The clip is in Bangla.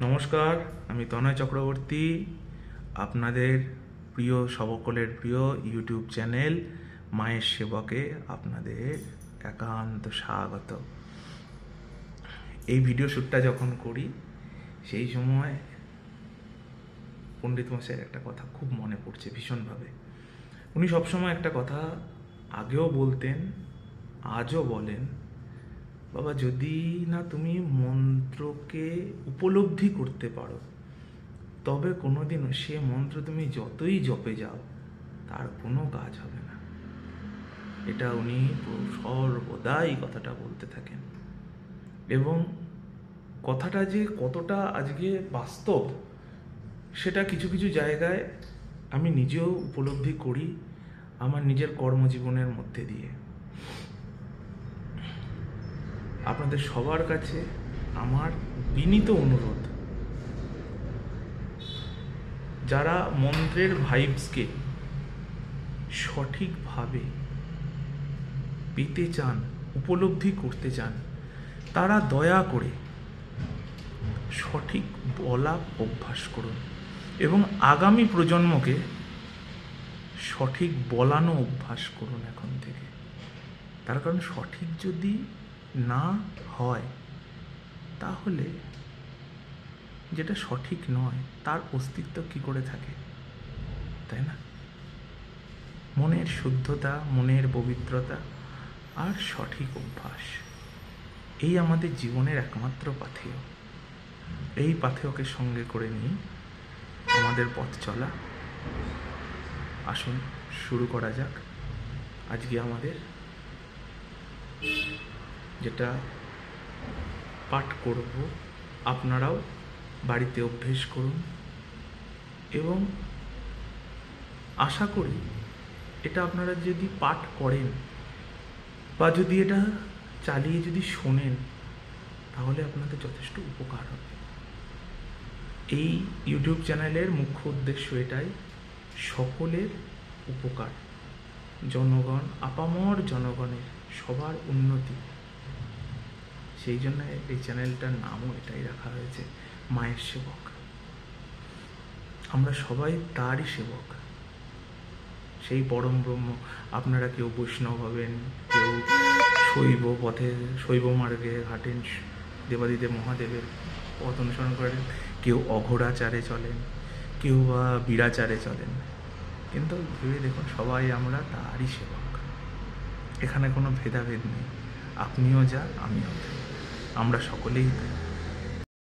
নমস্কার, আমি তনয় চক্রবর্তী। আপনাদের প্রিয় সকলের প্রিয় ইউটিউব চ্যানেল মায়ের সেবকে আপনাদের একান্ত স্বাগত। এই ভিডিও শ্যুটটা যখন করি সেই সময় পণ্ডিত মশাইয়ের একটা কথা খুব মনে পড়ছে ভীষণভাবে। উনি সবসময় একটা কথা আগেও বলতেন, আজও বলেন, বাবা, যদি না তুমি মন্ত্রকে উপলব্ধি করতে পারো তবে কোনোদিনও সে মন্ত্র তুমি যতই জপে যাও তার কোনো কাজ হবে না। এটা উনি সর্বদাই কথাটা বলতে থাকেন, এবং কথাটা যে কতটা আজকে বাস্তব সেটা কিছু কিছু জায়গায় আমি নিজেও উপলব্ধি করি আমার নিজের কর্মজীবনের মধ্যে দিয়ে। আপনাদের সবার কাছে আমার বিনীত অনুরোধ, যারা মন্ত্রের ভাইবসকে সঠিকভাবে পেতে চান, উপলব্ধি করতে চান, তারা দয়া করে সঠিক বলা অভ্যাস করুন এবং আগামী প্রজন্মকে সঠিক বলানো অভ্যাস করুন এখন থেকে। তার কারণ সঠিক যদি না হয় তাহলে যেটা সঠিক নয় তার অস্তিত্ব কি করে থাকে, তাই না? মনের শুদ্ধতা, মনের পবিত্রতা আর সঠিক অভ্যাস, এই আমাদের জীবনের একমাত্র পাথেয়। এই পাথেয়কে সঙ্গে করে নিয়ে আমাদের পথ চলা। আসুন শুরু করা যাক। আজকে আমাদের যেটা পাঠ করব আপনারাও বাড়িতে অভ্যেস করুন, এবং আশা করি এটা আপনারা যদি পাঠ করেন বা যদি এটা চালিয়ে যদি শোনেন তাহলে আপনাদের যথেষ্ট উপকার হবে। এই ইউটিউব চ্যানেলের মুখ্য উদ্দেশ্য এটাই, সকলের উপকার, জনগণ, আপামর জনগণের সবার উন্নতি। সেই জন্য এই চ্যানেলটার নামও এটাই রাখা হয়েছে, মায়ের সেবক। আমরা সবাই তারই সেবক, সেই পরম ব্রহ্ম। আপনারা কেউ বৈষ্ণব হবেন, কেউ শৈব পথে, শৈব মার্গে হাঁটেন, দেবাদিদেব মহাদেবের পথ অনুসরণ করেন, কেউ অঘোরাচারে চলেন, কেউ বা বীরাচারে চলেন, কিন্তু ভেবে দেখুন সবাই আমরা তারই সেবক। এখানে কোনো ভেদাভেদ নেই, আপনিও যা আমিও যা, আমরা সকলেই